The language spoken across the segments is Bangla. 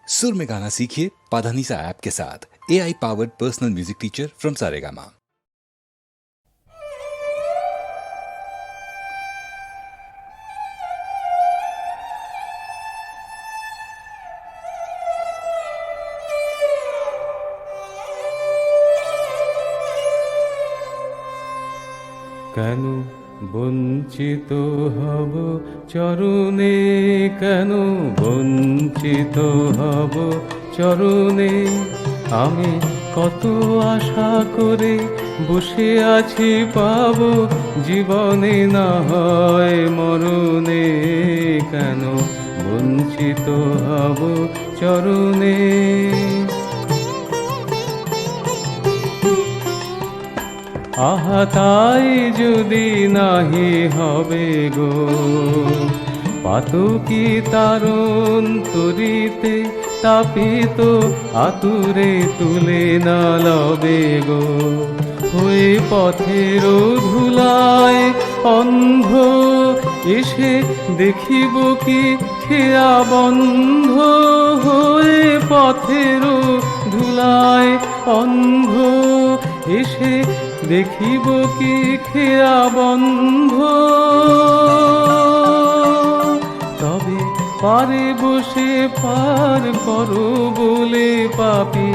सुर में गाना सीखिए पाधानीसा ऐप के साथ। AI powered personal music teacher from Saregama. কেন বঞ্চিত হব চরণে, কেন বঞ্চিত হব চরণে। আমি কত আশা করে বসে আছি পাব জীবনে না হয় মরণে। কেন বঞ্চিত হব চরণে। আহা তাই যদি নাহি হবে গো পাতকি তারণ তরিতে তাপিত আতুরে তুলে না লবে গো। হয়ে পথের ধুলায় অন্ধ এসে দেখিব কি খেয়া বন্ধ। হয়ে পথের ধুলায় অন্ধ এসে দেখিব কি খেয়া বন্ধ। তবে পারে বসে পার করো বলে পাপী,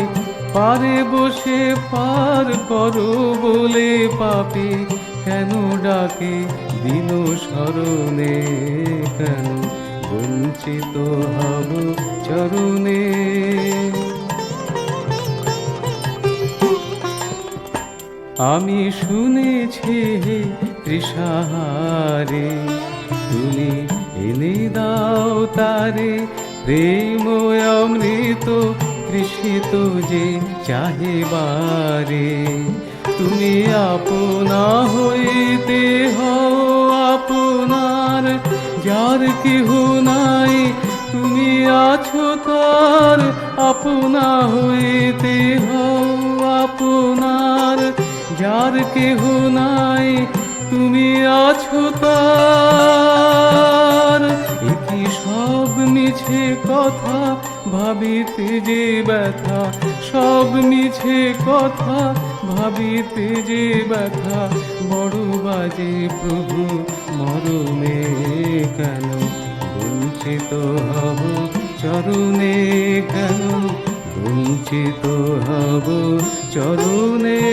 পারে বসে পার করো বলে পাপী। কেন ডাকে দিন স্মরণে, কেন বঞ্চিত হব চরণে। আমি শুনেছি হে তৃষাহারে তুমি এনে দাও তারে প্রেম অমৃত তৃষিত যে চাহিবারে। তুমি আপনা হইতে হও আপনার, যার কেহ নাই তুমি আছো তার। আপনা হইতে হও আপনার, যার কেহ নাই তুমি আছো তার। একি সব মিছে কথা ভাবিতে যে ব্যথা, সব মিছে কথা ভাবিতে যে ব্যথা। বড় বাজে প্রভু মরণে, কেন বঞ্চিত হব চরণে। কেন বঞ্চিত হব চরণে।